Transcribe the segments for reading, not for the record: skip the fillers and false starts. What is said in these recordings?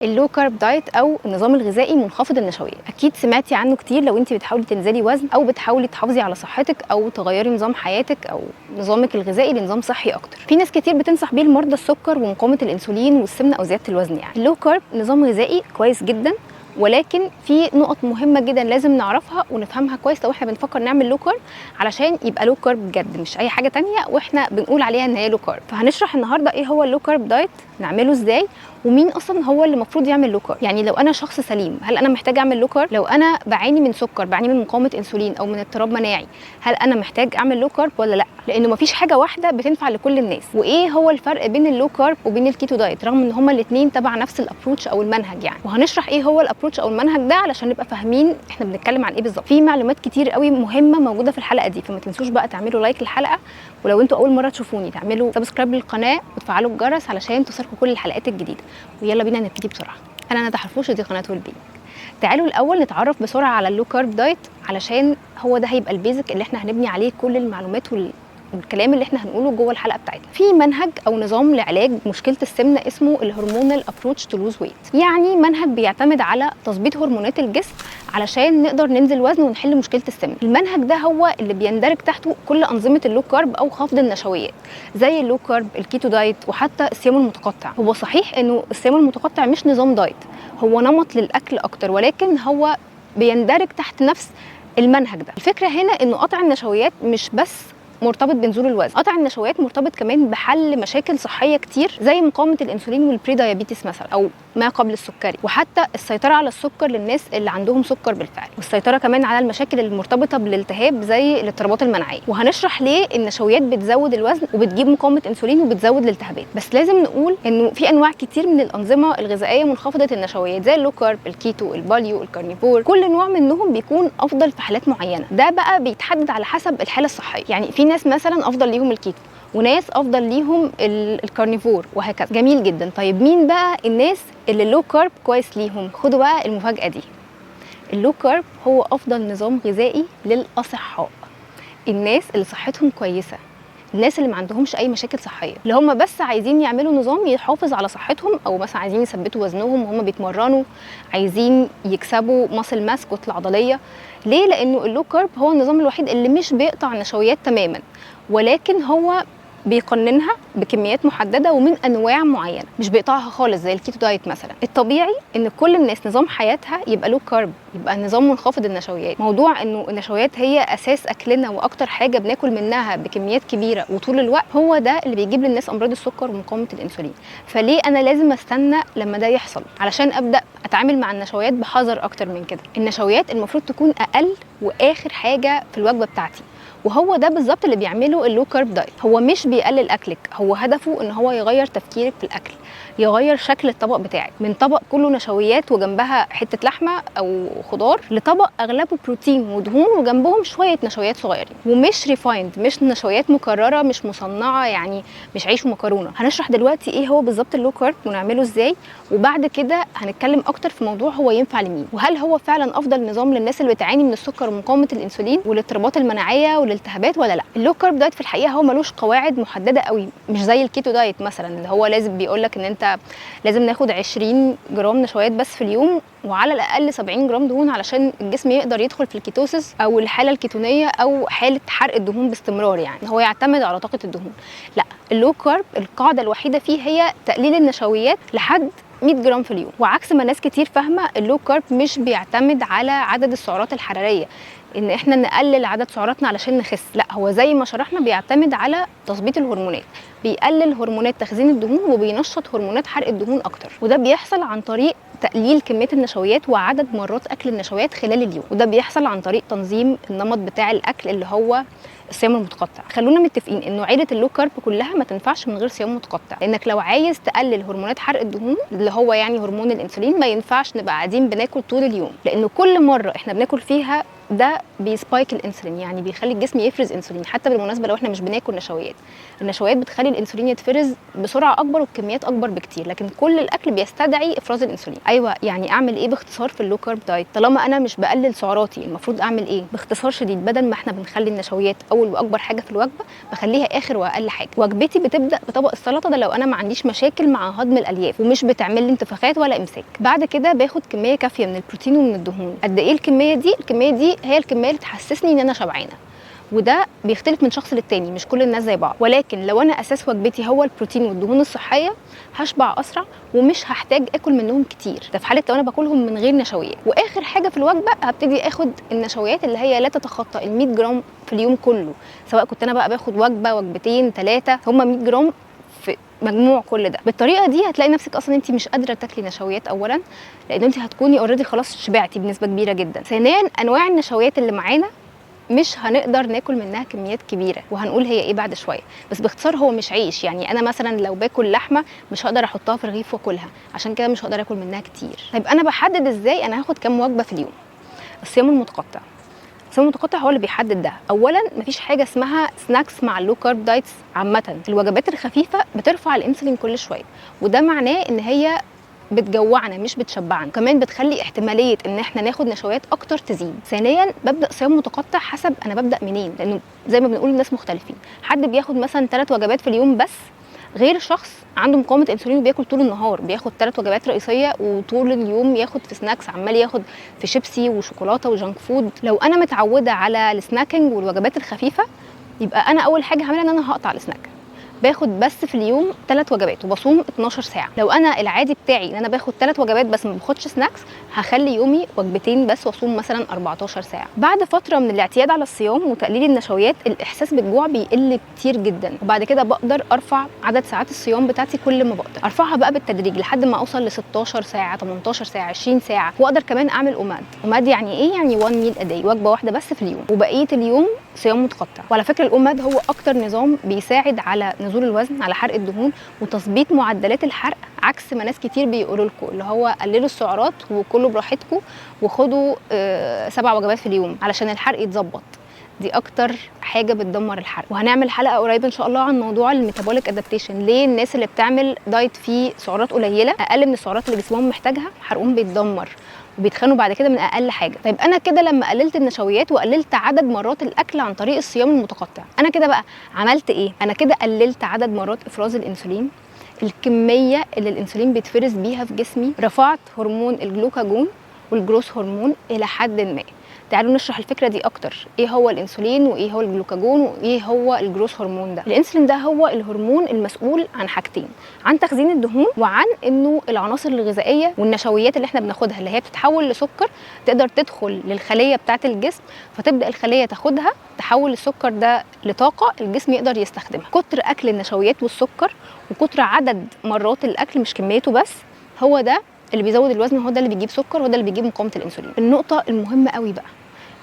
اللو كارب دايت او النظام الغذائي منخفض النشويات، اكيد سمعتي عنه كتير لو انت بتحاولي تنزلي وزن او بتحاولي تحافظي على صحتك او تغيري نظام حياتك او نظامك الغذائي لنظام صحي اكتر. في ناس كتير بتنصح بيه لمرضى السكر ومقاومه الانسولين والسمنه او زياده الوزن. يعني اللو كارب نظام غذائي كويس جدا، ولكن في نقط مهمه جدا لازم نعرفها ونفهمها كويس لو احنا بنفكر نعمل لو كارب، علشان يبقى لو كارب بجد مش اي حاجه تانية واحنا بنقول عليها ان هي لو كارب. فهنشرح النهارده ايه هو اللو كارب دايت، نعمله ازاي، ومين اصلا هو اللي المفروض يعمل لو كارب. يعني لو انا شخص سليم هل انا محتاج اعمل لو كارب؟ لو انا بعاني من سكر، بعاني من مقاومه انسولين او من اضطراب مناعي، هل انا محتاج اعمل لو كارب ولا لا؟ لانه مفيش حاجه واحده بتنفع لكل الناس. وايه هو الفرق بين اللو كارب وبين الكيتو دايت رغم ان هما الاثنين تبع نفس الابروتش او المنهج يعني. وهنشرح ايه هو الابروتش او المنهج ده علشان نبقى فاهمين احنا بنتكلم عن ايه بالظبط. في معلومات كتير قوي مهمه موجوده في الحلقه دي، فما تنسوش بقى تعملوا لايك للحلقه، ولو انتوا اول مره تشوفوني تعملوا سبسكرايب للقناه وتفعلوا الجرس علشان توصلكم كل الحلقات الجديده. ويلا بينا نبتدي بسرعه. انا ندى حرفوش، دي قناه ويل بينج. تعالوا الاول نتعرف بسرعه على اللو كارب دايت علشان هو ده هيبقى البيزك اللي احنا هنبني عليه كل المعلومات والكلام اللي احنا هنقوله جوه الحلقه بتاعتنا. في منهج او نظام لعلاج مشكله السمنه اسمه الهرمونال ابروتش تو لوز ويت، يعني منهج بيعتمد على تظبيط هرمونات الجسم علشان نقدر ننزل وزن ونحل مشكله السمنه. المنهج ده هو اللي بيندرج تحته كل انظمه اللو كارب او خفض النشويات، زي اللو كارب، الكيتو دايت، وحتى الصيام المتقطع. هو صحيح انه الصيام المتقطع مش نظام دايت، هو نمط للاكل اكتر، ولكن هو بيندرج تحت نفس المنهج ده. الفكره هنا انه قطع النشويات مش بس مرتبط بنزول الوزن، قطع النشويات مرتبط كمان بحل مشاكل صحيه كتير زي مقاومه الانسولين والبري دايابيتس مثلا، او ما قبل السكري، وحتى السيطره على السكر للناس اللي عندهم سكر بالفعل، والسيطره كمان على المشاكل المرتبطه بالالتهاب زي الاضطرابات المناعيه. وهنشرح ليه النشويات بتزود الوزن وبتجيب مقاومه انسولين وبتزود الالتهابات. بس لازم نقول انه في انواع كتير من الانظمه الغذائيه منخفضه النشويات زي اللو كارب، الكيتو، الباليو، الكارنيفور. كل نوع منهم بيكون افضل في حالات معينه، ده بقى بيتحدد على حسب الحاله الصحيه. يعني في ناس مثلا افضل ليهم الكيتو، وناس افضل ليهم الكارنيفور، وهكذا. جميل جدا. طيب مين بقى الناس اللي اللو كارب كويس ليهم؟ خدوا بقى المفاجاه دي، اللو كارب هو افضل نظام غذائي للاصحاء، الناس اللي صحتهم كويسه، الناس اللي ما عندهمش اي مشاكل صحيه، اللي هم بس عايزين يعملوا نظام يحافظ على صحتهم، او مثلا عايزين يثبتوا وزنهم وهم بيتمرنوا، عايزين يكسبوا ماسل ماس، كتله عضليه. ليه؟ لانه اللو كارب هو النظام الوحيد اللي مش بيقطع النشويات تماما، ولكن هو بيقننها بكميات محدده ومن انواع معينه، مش بيقطعها خالص زي الكيتو دايت مثلا. الطبيعي ان كل الناس نظام حياتها يبقى لو كارب، يبقى نظام منخفض النشويات. موضوع انه النشويات هي اساس اكلنا واكتر حاجه بناكل منها بكميات كبيره وطول الوقت، هو ده اللي بيجيب للناس امراض السكر ومقاومه الانسولين. فليه انا لازم استنى لما ده يحصل علشان ابدا اتعامل مع النشويات بحذر اكتر من كده؟ النشويات المفروض تكون اقل واخر حاجه في الوجبه بتاعتي، وهو ده بالظبط اللي بيعمله اللو كارب دايت. هو مش بيقلل اكلك، هو هدفه ان هو يغير تفكيرك في الاكل، يغير شكل الطبق بتاعك من طبق كله نشويات وجنبها حته لحمه او خضار لطبق اغلبه بروتين ودهون وجنبهم شويه نشويات صغيرين، ومش ريفايند، مش نشويات مكرره، مش مصنعه، يعني مش عيش ومكرونه. هنشرح دلوقتي ايه هو بالظبط اللو كارب ونعمله ازاي، وبعد كده هنتكلم اكتر في موضوع هو ينفع لمين، وهل هو فعلا افضل نظام للناس اللي بتعاني من السكر ومقاومه الانسولين والاضطرابات المناعيه والالتهابات ولا لا. اللو كارب دايت في الحقيقه هو ملوش قواعد محدده قوي، مش زي الكيتو دايت مثلا اللي هو لازم بيقول لك ان انت لازم ناخد 20 جرام نشويات بس في اليوم، وعلى الاقل 70 جرام دهون علشان الجسم يقدر يدخل في الكيتوسيس او الحاله الكيتونيه او حاله حرق الدهون باستمرار، يعني هو يعتمد على طاقه الدهون. لا، اللو كارب القاعده الوحيده فيه هي تقليل النشويات لحد 100 جرام في اليوم. وعكس ما ناس كتير فاهمه، اللو كارب مش بيعتمد على عدد السعرات الحراريه، ان احنا نقلل عدد سعراتنا علشان نخس. لا، هو زي ما شرحنا بيعتمد على تظبيط الهرمونات، بيقلل هرمونات تخزين الدهون وبينشط هرمونات حرق الدهون اكتر، وده بيحصل عن طريق تقليل كميه النشويات وعدد مرات اكل النشويات خلال اليوم، وده بيحصل عن طريق تنظيم النمط بتاع الاكل اللي هو الصيام المتقطع. خلونا متفقين انه عيله اللو كارب كلها ما تنفعش من غير صيام متقطع، لانك لو عايز تقلل هرمونات حرق الدهون اللي هو يعني هرمون الانسولين، ما ينفعش نبقى قاعدين بناكل طول اليوم، لانه كل مره احنا بناكل فيها ده بيسبايك الانسولين، يعني بيخلي الجسم يفرز انسولين. حتى بالمناسبه لو احنا مش بناكل نشويات، النشويات بتخلي الانسولين يتفرز بسرعه اكبر وبكميات اكبر بكتير، لكن كل الاكل بيستدعي افراز الانسولين. ايوه، يعني اعمل ايه باختصار في اللو كارب دايت؟ طالما انا مش بقلل سعراتي المفروض اعمل ايه؟ باختصار شديد، بدل ما احنا بنخلي النشويات اول واكبر حاجه في الوجبه، بخليها اخر واقل حاجه. وجبتي بتبدا بطبق السلطه ده لو انا ما عنديش مشاكل مع هضم الالياف ومش بتعمل لي انتفاخات ولا امساك. بعد كده باخد كميه كافيه من البروتين ومن الدهون. قد ايه الكميه دي؟ الكميه دي هي الكميه اللي تحسسني ان انا شبعانه، وده بيختلف من شخص للتاني، مش كل الناس زي بعض. ولكن لو انا اساس وجبتي هو البروتين والدهون الصحيه، هشبع اسرع ومش هحتاج اكل منهم كتير، ده في حاله لو انا باكلهم من غير نشويات. واخر حاجه في الوجبه هبتدي اخد النشويات اللي هي لا تتخطى ال 100 جرام في اليوم كله، سواء كنت انا بقى باخد وجبه وجبتين 3، هم 100 جرام في مجموع كل ده. بالطريقه دي هتلاقي نفسك اصلا انت مش قادره تاكلي نشويات، اولا لان انت هتكوني اوريدي خلاص شبعتي بنسبه كبيره جدا. ثانيا، انواع النشويات اللي معانا مش هنقدر ناكل منها كميات كبيره، وهنقول هي ايه بعد شويه. بس باختصار هو مش عيش، يعني انا مثلا لو باكل لحمه مش هقدر احطها في رغيف واكلها، عشان كده مش هقدر اكل منها كتير. طيب انا بحدد ازاي انا هاخد كام وجبه في اليوم؟ الصيام المتقطع. الصيام المتقطع هو اللي بيحدد ده. اولا مفيش حاجه اسمها سناكس مع اللو كارب دايتس. عامه الوجبات الخفيفه بترفع الانسولين كل شويه، وده معناه ان هي بتجوعنا مش بتشبعنا، كمان بتخلي احتماليه ان احنا ناخد نشويات اكتر تزيد. ثانيا، ببدا صيام متقطع حسب انا ببدا منين، لانه زي ما بنقول الناس مختلفين. حد بياخد مثلا 3 وجبات في اليوم بس، غير شخص عنده مقاومه انسولين وبياكل طول النهار، بياخد 3 وجبات رئيسيه وطول اليوم ياخد في سناكس، عمال ياخد في شيبسي وشوكولاته وجانك فود. لو انا متعوده على السناكينج والوجبات الخفيفه، يبقى انا اول حاجه هعملها ان انا هقطع السناك، باخد بس في اليوم 3 وجبات وبصوم 12 ساعه. لو انا العادي بتاعي ان انا باخد 3 وجبات بس ما باخدش سناكس، هخلي يومي وجبتين بس واصوم مثلا 14 ساعه. بعد فتره من الاعتياد على الصيام وتقليل النشويات، الاحساس بالجوع بيقل كتير جدا، وبعد كده بقدر ارفع عدد ساعات الصيام بتاعتي كل ما بقدر. ارفعها بقى بالتدريج لحد ما اوصل ل 16 ساعه، 18 ساعه، 20 ساعه. واقدر كمان اعمل اوماد. اوماد يعني ايه؟ يعني 1 ميل ا داي، وجبه واحده بس في اليوم، وبقيه اليوم صيام متقطع. وعلى فكره الاوماد هو اكتر نظام بيساعد على نزول الوزن، على حرق الدهون وتظبيط معدلات الحرق، عكس ما ناس كتير بيقولوا لكم اللي هو قللوا السعرات وكلوا براحتكم وخدوا 7 وجبات في اليوم علشان الحرق يتظبط. دي اكتر حاجه بتدمر الحرق. وهنعمل حلقه قريب ان شاء الله عن موضوع الميتابوليك ادابتيشن، ليه الناس اللي بتعمل دايت فيه سعرات قليله، اقل من السعرات اللي جسمهم محتاجها، حرقهم بيتدمر وبيتخانوا بعد كده من اقل حاجه. طيب انا كده لما قللت النشويات وقللت عدد مرات الاكل عن طريق الصيام المتقطع، انا كده بقى عملت ايه؟ انا كده قللت عدد مرات افراز الانسولين، الكميه اللي الانسولين بيتفرز بيها في جسمي، رفعت هرمون الجلوكاجون والجروث هرمون الى حد ما. تعالوا نشرح الفكره دي اكتر. ايه هو الانسولين وايه هو الجلوكاجون وايه هو الجروث هرمون ده؟ الانسولين ده هو الهرمون المسؤول عن حاجتين، عن تخزين الدهون وعن انه العناصر الغذائيه والنشويات اللي احنا بناخدها اللي هي بتتحول لسكر تقدر تدخل للخليه بتاعه الجسم، فتبدا الخليه تاخدها تحول السكر ده لطاقه الجسم يقدر يستخدمها. كتر اكل النشويات والسكر وكتر عدد مرات الاكل مش كميته بس، هو ده اللي بيزود الوزن، هو ده اللي بيجيب سكر، وده اللي بيجيب مقاومه الانسولين. النقطه المهمه قوي بقى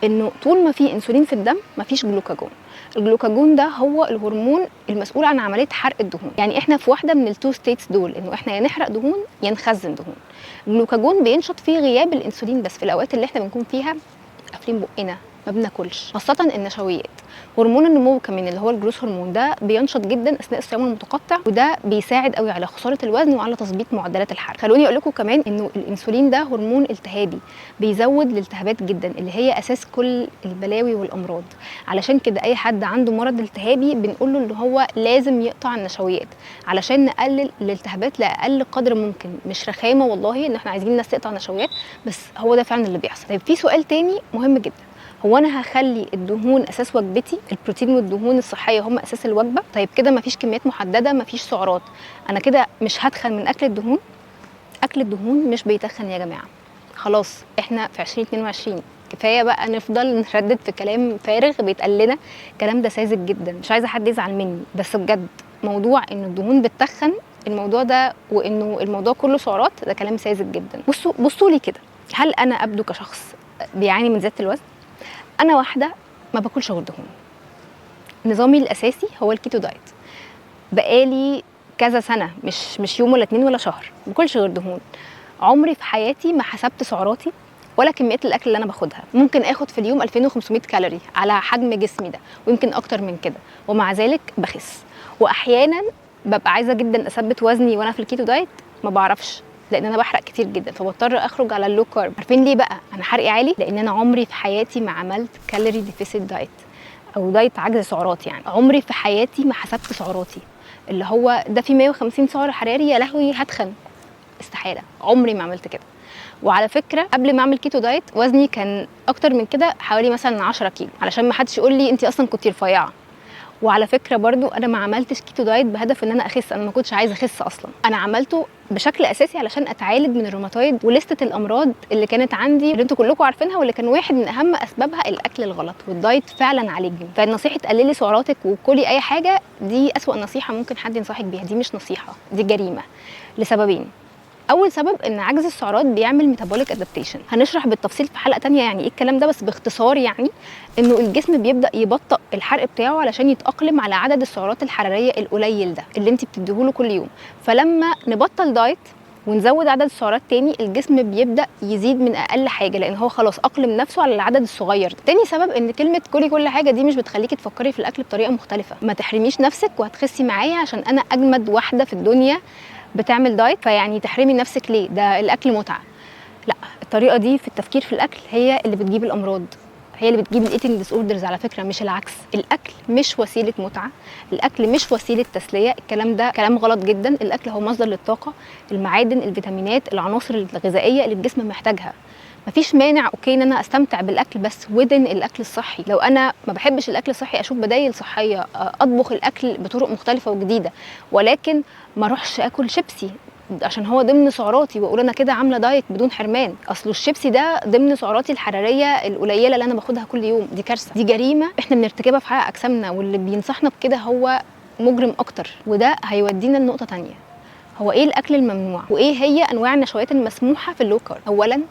انه طول ما في انسولين في الدم مفيش جلوكاجون. الجلوكاجون ده هو الهرمون المسؤول عن عمليه حرق الدهون، يعني احنا في واحده من التو ستيتس دول، انه احنا يا نحرق دهون يا نخزن دهون. الجلوكاجون بينشط في غياب الانسولين بس، في الاوقات اللي احنا بنكون فيها قافلين بقنا ما بناكلش، خاصه النشويات. هرمون النمو كمان اللي هو الجروث هرمون ده بينشط جدا اثناء الصيام المتقطع، وده بيساعد قوي على خساره الوزن وعلى تظبيط معدلات الحرق. خلوني اقول لكم كمان انه الانسولين ده هرمون التهابي، بيزود الالتهابات جدا اللي هي اساس كل البلاوي والامراض. علشان كده اي حد عنده مرض التهابي بنقول له ان هو لازم يقطع النشويات علشان نقلل الالتهابات لاقل قدر ممكن. مش رخامه والله ان احنا عايزين الناس تقطع نشويات، بس هو ده فعلا اللي بيحصل. طيب في سؤال تاني مهم جدا، هو انا هخلي الدهون اساس وجبتي، البروتين والدهون الصحيه هم اساس الوجبه؟ طيب كده مفيش كميات محدده، مفيش سعرات، انا كده مش هتخن من اكل الدهون؟ اكل الدهون مش بيتخن يا جماعه. خلاص احنا في 2022، كفايه بقى نفضل نردد في كلام فارغ بيتقال لنا. الكلام ده ساذج جدا، مش عايزه حد يزعل مني، بس بجد موضوع ان الدهون بتتخن، الموضوع ده وانه الموضوع كله سعرات، ده كلام ساذج جدا. بصوا لي كده، هل انا ابدو كشخص بيعاني من زياده الوزن؟ انا واحده ما باكلش غير دهون. نظامي الاساسي هو الكيتو دايت، بقالي كذا سنه، مش يوم ولا 2 ولا شهر، ما باكلش غير دهون. عمري في حياتي ما حسبت سعراتي، ولا كميات الاكل اللي انا باخدها. ممكن اخد في اليوم 2500 كالوري على حجم جسمي ده ويمكن اكتر من كده، ومع ذلك بخس. واحيانا ببقى عايزه جدا اثبت وزني وانا في الكيتو دايت، ما بعرفش لان انا بحرق كتير جدا، فبضطر اخرج على اللو كارب. عارفين ليه بقى انا حرقي عالي؟ لان انا عمري في حياتي ما عملت كالوري ديفيسيت دايت او دايت عجز سعرات. يعني عمري في حياتي ما حسبت سعراتي، اللي هو ده في 150 سعر حراري يا لهوي هتخن، استحاله، عمري ما عملت كده. وعلى فكره قبل ما اعمل كيتو دايت وزني كان اكتر من كده، حوالي مثلا 10 كيلو، علشان ما حدش يقول لي انت اصلا كنتي رفيعه. وعلى فكره برضو انا ما عملتش كيتو دايت بهدف ان انا اخس، انا ما كنتش عايزه اخس اصلا، انا عملته بشكل اساسي علشان اتعالج من الروماتويد ولستة الامراض اللي كانت عندي اللي انتوا كلكم عارفينها، واللي كان واحد من اهم اسبابها الاكل الغلط، والدايت فعلا عالجني. فالنصيحه تقللي سعراتك وكلي اي حاجه دي اسوأ نصيحه ممكن حد ينصحك بيها، دي مش نصيحه، دي جريمه، لسببين. اول سبب ان عجز السعرات بيعمل ميتابوليك ادابتيشن، هنشرح بالتفصيل في حلقه تانية يعني ايه الكلام ده، بس باختصار يعني انه الجسم بيبدا يبطئ الحرق بتاعه علشان يتاقلم على عدد السعرات الحراريه القليل ده اللي انت بتديهوله كل يوم. فلما نبطل دايت ونزود عدد السعرات تاني، الجسم بيبدا يزيد من اقل حاجه لان هو خلاص اقلم نفسه على العدد الصغير. تاني سبب ان كلمه كلي كل حاجه دي مش بتخليكي تفكري في الاكل بطريقه مختلفه. ما تحرميش نفسك وهتخسي معايا عشان انا اجمد واحده في الدنيا بتعمل دايت، فيعني تحرمي نفسك ليه؟ ده الاكل متعه. لا، الطريقه دي في التفكير في الاكل هي اللي بتجيب الامراض، هي اللي بتجيب الايتنج ديس اوردرز على فكره، مش العكس. الاكل مش وسيله متعه، الاكل مش وسيله تسليه، الكلام ده كلام غلط جدا. الاكل هو مصدر للطاقه، المعادن، الفيتامينات، العناصر الغذائيه اللي الجسم محتاجها. مفيش مانع اوكي ان انا استمتع بالاكل بس ودن الاكل الصحي. لو انا ما بحبش الاكل الصحي اشوف بدايل صحيه، اطبخ الاكل بطرق مختلفه وجديده، ولكن ما اروحش اكل شيبسي عشان هو ضمن سعراتي واقول انا كده عامله دايت بدون حرمان. اصل الشيبسي ده ضمن سعراتي الحراريه القليله اللي انا باخدها كل يوم، دي كارثه، دي جريمه احنا بنرتكبها في حق اجسامنا، واللي بينصحنا بكده هو مجرم اكتر. وده هيودينا لنقطه تانية، هو ايه الاكل الممنوع وايه هي انواع النشويات المسموحه في اللو كارب. اولا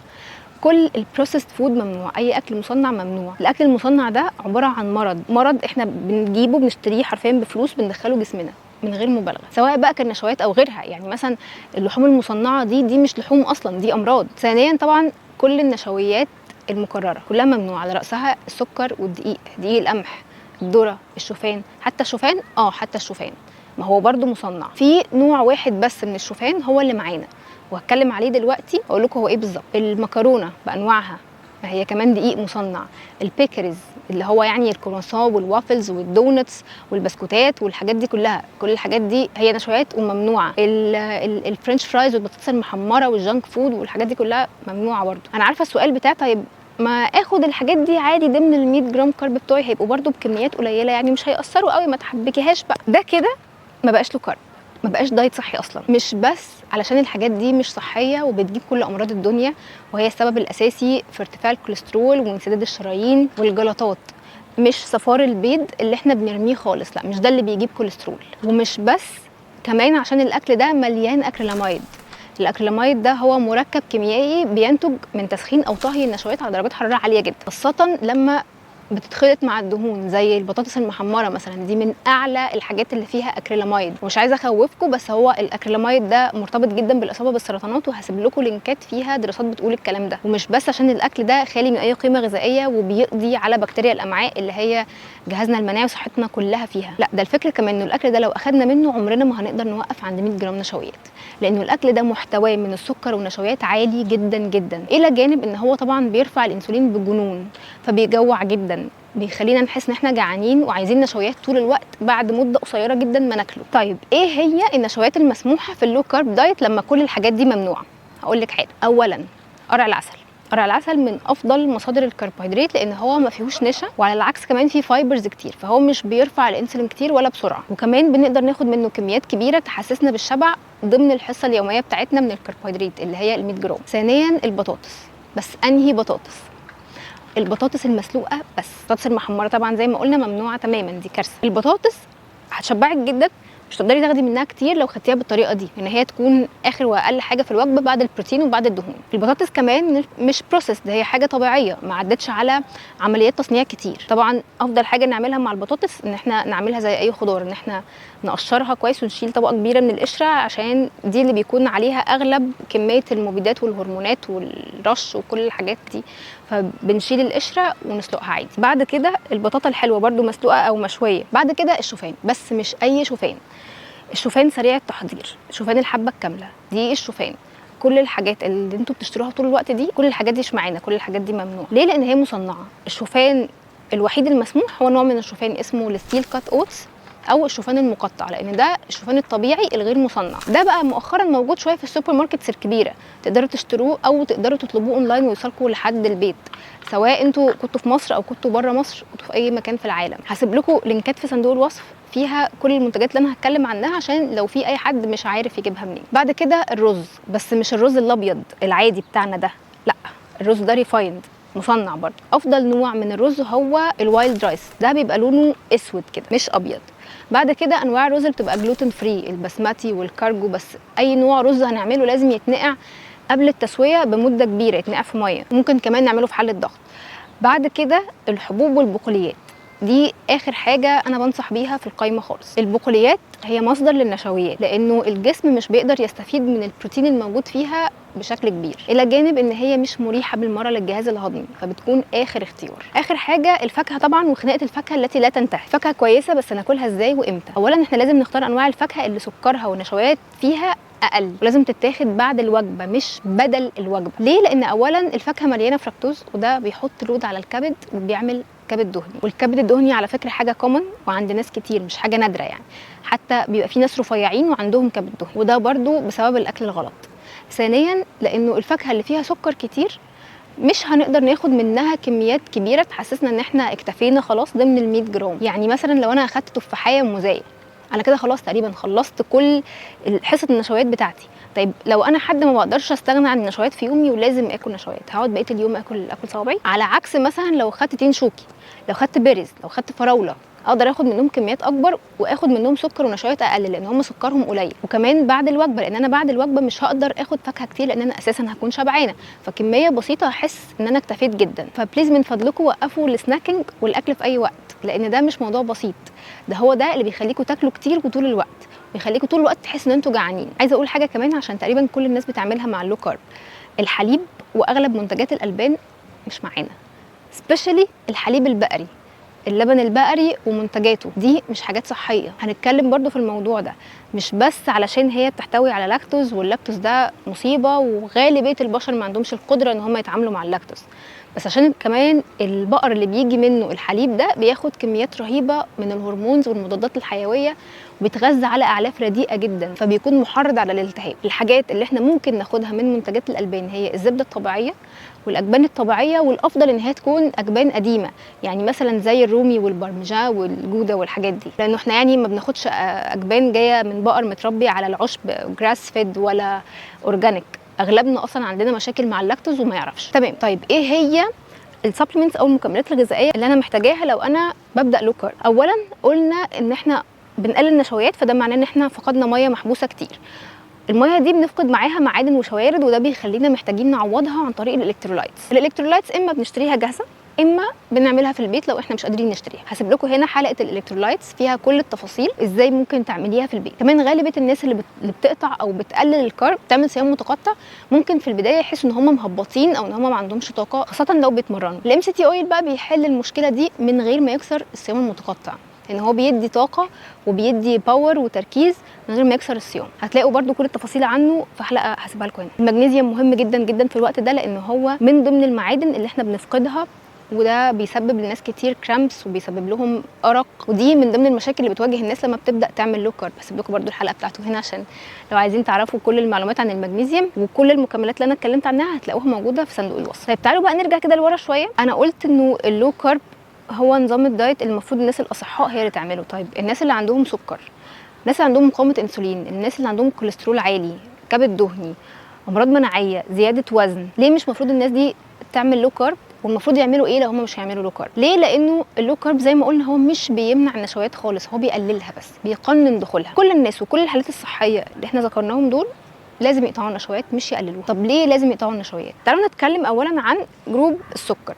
كل البروسيسد فود ممنوع، اي اكل مصنع ممنوع. الاكل المصنع ده عباره عن مرض احنا بنجيبه بنشتريه حرفيا بفلوس بندخله جسمنا من غير مبالغه، سواء بقى كان نشويات او غيرها. يعني مثلا اللحوم المصنعه دي مش لحوم اصلا، دي امراض. ثانيا طبعا كل النشويات المكرره كلها ممنوع، على راسها السكر والدقيق، دقيق القمح، الذره، الشوفان. حتى الشوفان حتى الشوفان ما هو برضو مصنع. في نوع واحد بس من الشوفان هو اللي معانا وهتكلم عليه دلوقتي، اقول لكم هو ايه بالظبط. المكرونه بانواعها هي كمان دقيق مصنع. البيكريز اللي هو يعني الكرواسون والوافلز والدونتس والبسكوتات والحاجات دي كلها، كل الحاجات دي هي نشويات وممنوعه. الفرنش فرايز والبطاطس المحمره والجانك فود والحاجات دي كلها ممنوعه برضو. انا عارفه السؤال بتاع طيب ما اخد الحاجات دي عادي ضمن ال 100 جرام كارب بتوعي، هيبقوا برضو بكميات قليله يعني مش هيأثروا قوي، ما تحبكيهاش بقى. ده كده ما بقاش له كارب، ما بقاش دايت صحي اصلا. مش بس علشان الحاجات دي مش صحيه وبتجيب كل امراض الدنيا وهي السبب الاساسي في ارتفاع الكوليسترول وانسداد الشرايين والجلطات، مش صفار البيض اللي احنا بنرميه خالص، لا مش ده اللي بيجيب كوليسترول. ومش بس، كمان عشان الاكل ده مليان اكريلاميد. الاكريلاميد ده هو مركب كيميائي بينتج من تسخين او طهي النشويات على درجات حراره عاليه جدا، خاصه لما بتتخلط مع الدهون زي البطاطس المحمره مثلا، دي من اعلى الحاجات اللي فيها اكريلاميد. ومش عايزه اخوفكم بس هو الاكريلاميد ده مرتبط جدا بالاصابه بالسرطانات، وهسيب لكم لينكات فيها دراسات بتقول الكلام ده. ومش بس عشان الاكل ده خالي من اي قيمه غذائيه وبيقضي على بكتيريا الامعاء اللي هي جهازنا المناعي وصحتنا كلها فيها، لا ده الفكره كمان انه الاكل ده لو اخدنا منه عمرنا ما هنقدر نوقف عند 100 جرام نشويات، لانه الاكل ده محتواه من السكر والنشويات عالي جدا جدا، الى جانب ان هو طبعا بيرفع الانسولين بجنون، فبيجوع جدا، بيخلينا نحس ان احنا جعانين وعايزين نشويات طول الوقت بعد مده قصيره جدا ما ناكله. طيب ايه هي النشويات المسموحه في اللو كارب دايت لما كل الحاجات دي ممنوعه؟ هقول لك حاجه. اولا قرع العسل. قرع العسل من افضل مصادر الكربوهيدرات لان هو ما فيهوش نشا، وعلى العكس كمان فيه فايبرز كتير، فهو مش بيرفع الانسولين كتير ولا بسرعه، وكمان بنقدر ناخد منه كميات كبيره تحسسنا بالشبع ضمن الحصه اليوميه بتاعتنا من الكربوهيدرات اللي هي ال 100 جرام. ثانيا البطاطس، بس انهي بطاطس؟ البطاطس المسلوقه بس. البطاطس المحمره طبعا زي ما قلنا ممنوعه تماما، دي كارثه. البطاطس هتشبعك جدا مش هتقدري تاخدي منها كتير لو خدتيها بالطريقه دي، ان هي تكون اخر واقل حاجه في الوجبه بعد البروتين وبعد الدهون. البطاطس كمان مش بروسيس، ده هي حاجه طبيعيه ما عدتش على عمليات تصنيع كتير. طبعا افضل حاجه نعملها مع البطاطس ان احنا نعملها زي اي خضار، ان احنا نقشرها كويس ونشيل طبقه كبيره من القشره، عشان دي اللي بيكون عليها اغلب كميه المبيدات والهرمونات والرش وكل الحاجات دي، فبنشيل القشره ونسلقها عادي. بعد كده البطاطا الحلوه برده مسلوقه او مشويه. بعد كده الشوفان، بس مش اي شوفان، الشوفان سريع التحضير، شوفان الحبه الكامله دي الشوفان. كل الحاجات اللي انتوا بتشتروها طول الوقت دي، كل الحاجات دي مش معانا، كل الحاجات دي ممنوع. ليه؟ لان هي مصنعه. الشوفان الوحيد المسموح هو نوع من الشوفان اسمه الستيل كات اوتس او الشوفان المقطع، لان ده الشوفان الطبيعي الغير مصنع. ده بقى مؤخرا موجود شويه في السوبر ماركتس الكبيره، تقدروا تشتروه او تقدروا تطلبوه اونلاين ويوصلكم لحد البيت، سواء انتوا كنتوا في مصر او كنتوا بره مصر، كنتوا في اي مكان في العالم. هسيب لكم لينكات في صندوق الوصف فيها كل المنتجات اللي انا هتكلم عنها، عشان لو في اي حد مش عارف يجيبها منين. بعد كده الرز، بس مش الرز الابيض العادي بتاعنا ده، لا، الرز ده ريفايند مصنع برضه. افضل نوع من الرز هو الوايلد رايس، ده بيبقى لونه اسود كده مش ابيض. بعد كده انواع الرز اللي بتبقى جلوتين فري، البسماتي والكارجو. بس اي نوع رز هنعمله لازم يتنقع قبل التسويه بمده كبيره، يتنقع في ميه، ممكن كمان نعمله في حله ضغط. بعد كده الحبوب والبقوليات، دي اخر حاجه انا بنصح بيها في القايمه خالص. البقوليات هي مصدر للنشويات، لانه الجسم مش بيقدر يستفيد من البروتين الموجود فيها بشكل كبير، الى جانب ان هي مش مريحه بالمره للجهاز الهضمي، فبتكون اخر اختيار. اخر حاجه الفاكهه طبعا، وخناقه الفاكهه التي لا تنتهي. فاكهه كويسه بس ناكلها ازاي وامتى؟ اولا احنا لازم نختار انواع الفاكهه اللي سكرها والنشويات فيها اقل، ولازم تتاخد بعد الوجبه مش بدل الوجبه. ليه؟ لان اولا الفاكهه مليانه فركتوز، وده بيحط لود على الكبد وبيعمل كبد دهني. والكبد الدهني على فكره حاجه كومن وعند ناس كتير، مش حاجه نادره يعني، حتى بيبقى في ناس رفيعين وعندهم كبد دهني، وده برضو بسبب الاكل الغلط. ثانيا لانه الفاكهه اللي فيها سكر كتير مش هنقدر ناخد منها كميات كبيره تحسسنا ان احنا اكتفينا خلاص ضمن ال 100 جرام. يعني مثلا لو انا اخدت تفاحيه موزايه، انا كده خلاص تقريبا خلصت كل حصه النشويات بتاعتي. طيب لو انا حد ما بقدرش استغنى عن النشويات في يومي ولازم اكل نشويات، هقعد بقيه اليوم اكل صوابعي؟ على عكس مثلا لو خدت تين شوكي، لو خدت بيريز، لو خدت فراوله، اقدر اخد منهم كميات اكبر واخد منهم سكر ونشويات اقل، لان هم سكرهم قليل. وكمان بعد الوجبه، لان انا بعد الوجبه مش هقدر اخد فاكهه كتير، لان انا اساسا هكون شبعانه، فكميه بسيطه هحس ان انا اكتفيت جدا. فبليز من فضلكم وقفوا السناكينج والاكل في اي وقت، لان ده مش موضوع بسيط، ده هو ده اللي بيخليكم تاكلوا كتير وطول الوقت، بيخليكم طول الوقت تحسوا ان انتوا جعانين. عايزه اقول حاجه كمان عشان تقريبا كل الناس بتعملها مع اللو كارب، الحليب واغلب منتجات الالبان مش معانا، سبيشالي الحليب البقري، اللبن البقري ومنتجاته دي مش حاجات صحيه. هنتكلم برضو في الموضوع ده، مش بس علشان هي بتحتوي على لاكتوز، واللاكتوز ده مصيبه وغالبيه البشر ما عندهمش القدره ان هم يتعاملوا مع اللاكتوز، بس عشان كمان البقر اللي بيجي منه الحليب ده بياخد كميات رهيبه من الهرمونز والمضادات الحيويه، وبيتغذى على اعلاف رديئه جدا، فبيكون محرض على الالتهاب. الحاجات اللي احنا ممكن ناخدها من منتجات الالبان هي الزبده الطبيعيه والاجبان الطبيعيه، والافضل ان هي تكون اجبان قديمه، يعني مثلا زي الرومي والبرمجان والجوده والحاجات دي، لانه احنا يعني ما بناخدش اجبان جايه من بقر متربي على العشب جراس فيد ولا اورجانيك. اغلبنا اصلا عندنا مشاكل مع اللاكتوز وما يعرفش. تمام، طيب ايه هي السبلمنتس او المكملات الغذائيه اللي انا محتاجاها لو انا ببدا لو كارب؟ اولا قلنا ان احنا بنقلل النشويات، فده معناه ان احنا فقدنا ميه محبوسه كتير. الميه دي بنفقد معاها معادن وشوارد، وده بيخلينا محتاجين نعوضها عن طريق الالكترولايتس. الالكترولايتس اما بنشتريها جاهزه اما بنعملها في البيت لو احنا مش قادرين نشتريها. هسيب لكم هنا حلقه الالكترولايتس فيها كل التفاصيل ازاي ممكن تعمليها في البيت. كمان غالبيه الناس اللي بتقطع او بتقلل الكارب، بتعمل صيام متقطع، ممكن في البدايه يحسوا ان هم مهبطين او ان هم ما عندهمش طاقه، خاصه لو بيتمرنوا. الام سي تي اويل بقى بيحل المشكله دي من غير ما يكسر الصيام المتقطع، لان هو بيدي طاقه وبيدي باور وتركيز من غير ما يكسر الصيام. هتلاقوا برده كل التفاصيل عنه في حلقه هسيبها لكم هنا. المغنيسيوم مهم جدا جدا في الوقت ده، لان هو من ضمن المعادن اللي احنا بنفقدها، وده بيسبب لناس كتير كرامبس وبيسبب لهم ارق، ودي من ضمن المشاكل اللي بتواجه الناس لما بتبدا تعمل لو كارب. هسيب لكم برده الحلقه بتاعته هنا عشان لو عايزين تعرفوا كل المعلومات عن المغنيسيوم، وكل المكملات اللي انا اتكلمت عنها هتلاقوها موجوده في صندوق الوصف. طيب تعالوا بقى نرجع كده لورا شويه. انا قلت انه اللو كارب هو نظام الدايت المفروض الناس الاصحاء هي اللي تعمله. طيب الناس اللي عندهم سكر، الناس اللي عندهم مقاومه انسولين، الناس اللي عندهم كوليسترول عالي، كبد دهني، امراض مناعيه، زياده وزن، ليه مش المفروض الناس دي تعمل لو كارب؟ والمفروض يعملوا ايه لو هم مش هيعملوا لو كارب؟ ليه؟ لانه اللو كارب زي ما قلنا هو مش بيمنع النشويات خالص، هو بيقللها بس، بيقنن دخولها. كل الناس وكل الحالات الصحيه اللي احنا ذكرناهم دول لازم يقطعوا النشويات مش يقللوها. طب ليه لازم يقطعوا النشويات؟ تعالوا نتكلم اولا عن جروب السكر.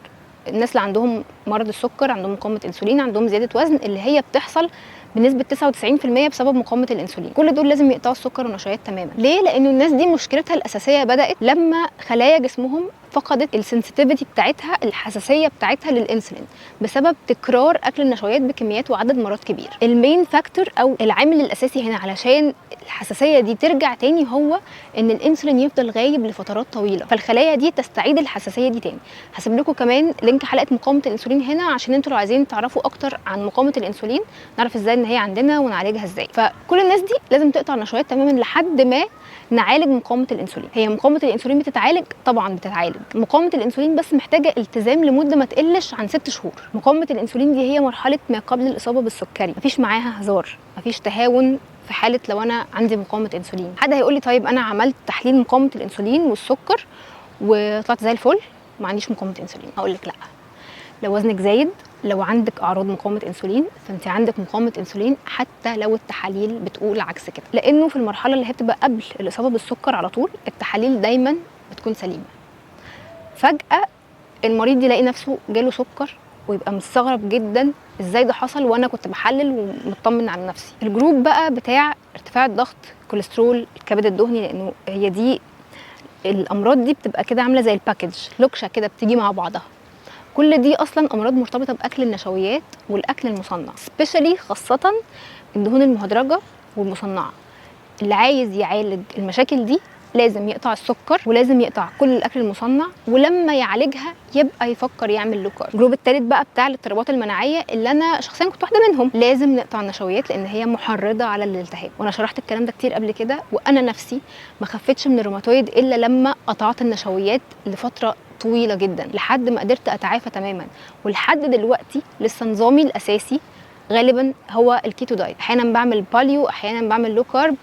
الناس اللي عندهم مرض السكر، عندهم مقاومه انسولين، عندهم زياده وزن اللي هي بتحصل بنسبه 99% بسبب مقاومه الانسولين، كل دول لازم يقطعوا السكر والنشويات تماما. ليه؟ لانه الناس دي مشكلتها الاساسيه بدات لما خلايا جسمهم فقدت السنسيتيفيتي بتاعتها، الحساسيه بتاعتها للانسولين، بسبب تكرار اكل النشويات بكميات وعدد مرات كبير. المين فاكتور او العامل الاساسي هنا علشان الحساسيه دي ترجع تاني هو ان الانسولين يفضل غايب لفترات طويله، فالخلايا دي تستعيد الحساسيه دي تاني. هسيب لكم كمان لينك حلقه مقاومه الانسولين هنا عشان انتوا لو عايزين تعرفوا اكتر عن مقاومه الانسولين، نعرف ازاي ان هي عندنا ونعالجها ازاي. فكل الناس دي لازم تقطع النشويات تماما لحد ما نعالج مقاومه الانسولين. هي مقاومه الانسولين بتتعالج؟ طبعا بتتعالج. مقاومه الانسولين بس محتاجه التزام لمده ما تقلش عن 6 شهور. مقاومه الانسولين دي هي مرحله ما قبل الاصابه بالسكري، مفيش معاها هزار، مفيش تهاون في حاله لو انا عندي مقاومه انسولين. حد هيقول لي طيب انا عملت تحليل مقاومه الانسولين والسكر وطلعت زي الفل ما عنديش مقاومه انسولين. هقول لك لا، لو وزنك زايد، لو عندك اعراض مقاومه انسولين، فانت عندك مقاومه انسولين حتى لو التحاليل بتقول عكس كده، لانه في المرحله اللي هي بتبقى قبل الاصابه بالسكر على طول التحاليل دايما بتكون سليمه. فجاه المريض يلاقي نفسه جاله سكر ويبقى مستغرب جدا ازاي ده حصل وانا كنت بحلل ومطمن على نفسي. الجروب بقى بتاع ارتفاع الضغط، كوليسترول، الكبد الدهني، لانه هي دي الامراض دي بتبقى كده عامله زي الباكج، لوكشه كده بتيجي مع بعضها. كل دي اصلا امراض مرتبطه باكل النشويات والاكل المصنع، سبيشالي خاصه الدهون المهدرجه والمصنعه. اللي عايز يعالج المشاكل دي لازم يقطع السكر ولازم يقطع كل الاكل المصنع، ولما يعالجها يبقى يفكر يعمل لو كارب. الجروب الثالث بقى بتاع الاضطرابات المناعيه اللي انا شخصيا كنت واحده منهم، لازم نقطع النشويات لان هي محرضه على الالتهاب، وانا شرحت الكلام ده كتير قبل كده. وانا نفسي ما خفتش من الروماتويد الا لما قطعت النشويات لفتره طويله جدا لحد ما قدرت اتعافى تماما. ولحد دلوقتي لسه نظامي الاساسي غالبا هو الكيتو دايت، احيانا بعمل باليو، احيانا بعمل لو كارب،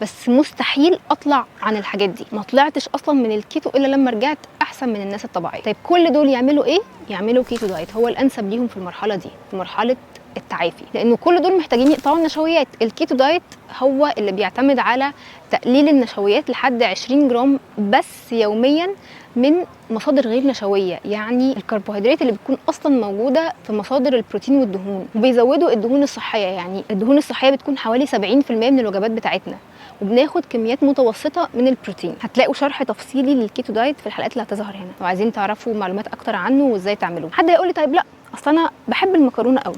بس مستحيل اطلع عن الحاجات دي. ما طلعتش اصلا من الكيتو الا لما رجعت احسن من الناس الطبيعيه. طيب كل دول يعملوا ايه؟ يعملوا كيتو دايت، هو الانسب ليهم في المرحله دي، في مرحله التعافي، لانه كل دول محتاجين يقطعوا النشويات. الكيتو دايت هو اللي بيعتمد على تقليل النشويات لحد 20 جرام بس يوميا من مصادر غير نشويه، يعني الكربوهيدرات اللي بتكون اصلا موجوده في مصادر البروتين والدهون، وبيزودوا الدهون الصحيه. يعني الدهون الصحيه بتكون حوالي 70% من الوجبات بتاعتنا، وبناخد كميات متوسطه من البروتين. هتلاقوا شرح تفصيلي للكيتو دايت في الحلقات اللي هتظهر هنا لو عايزين تعرفوا معلومات اكتر عنه وازاي تعملوه. حد هيقول لي طيب لا اصل انا بحب المكرونه قوي،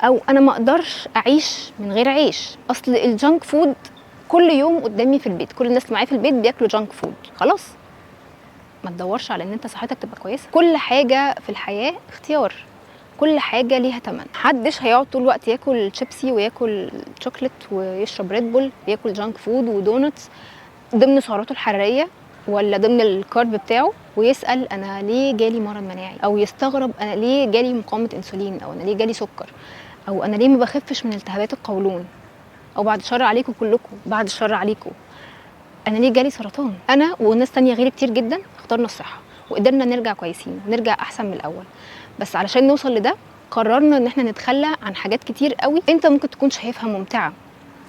او انا ما اقدرش اعيش من غير عيش، اصل الجانك فود كل يوم قدامي في البيت، كل الناس اللي معايا في البيت بياكلوا جانك فود. خلاص ما تدورش على ان انت صحتك تبقى كويسه. كل حاجه في الحياه اختيار، كل حاجه ليها ثمن. محدش هيقعد طول الوقت ياكل شيبسي وياكل شوكليت ويشرب ريد بول وياكل جانك فود ودونتس ضمن سعراته الحراريه ولا ضمن الكارب بتاعه ويسال انا ليه جالي مرض مناعي، او يستغرب انا ليه جالي مقاومه انسولين، او انا ليه جالي سكر، او انا ليه ما بخفش من التهابات القولون، او بعد الشر عليكم كلكم، بعد الشر عليكم، انا ليه جالي سرطان. انا وناس تانية غيري كتير جدا اخترنا الصحه وقدرنا نرجع كويسين ونرجع احسن من الاول. بس علشان نوصل لده قررنا ان احنا نتخلى عن حاجات كتير قوي انت ممكن تكون شايفها ممتعه،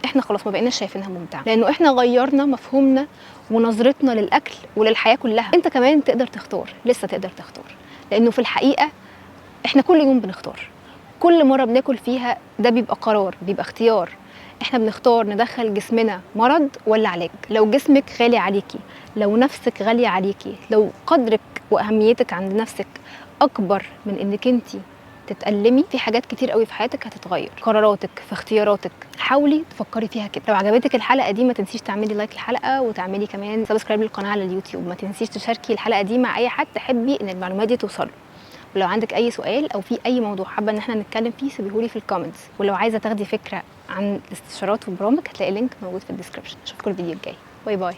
احنا خلاص ما بقيناش شايفينها ممتعه، لانه احنا غيرنا مفهومنا ونظرتنا للاكل وللحياه كلها. انت كمان تقدر تختار، لسه تقدر تختار، لانه في الحقيقه احنا كل يوم بنختار، كل مره بناكل فيها ده بيبقى قرار، بيبقى اختيار. احنا بنختار ندخل جسمنا مرض ولا علاج. لو جسمك غالي عليكي، لو نفسك غاليه عليكي، لو قدرك واهميتك عند نفسك اكبر من انك انتي تتألمي، في حاجات كتير قوي في حياتك هتتغير. قراراتك في اختياراتك حاولي تفكري فيها كده. لو عجبتك الحلقه دي ما تنسيش تعملي لايك الحلقه وتعملي كمان سبسكرايب للقناه على اليوتيوب. ما تنسيش تشاركي الحلقه دي مع اي حد تحبي ان المعلومات دي توصله. ولو عندك اي سؤال او في اي موضوع حابه ان احنا نتكلم فيه سيبيهولي في الكومنتس. ولو عايزه تاخدي فكره عن الاستشارات والبرامج هتلاقي لينك موجود في الديسكربشن. اشوفكم الفيديو الجاي. باي باي.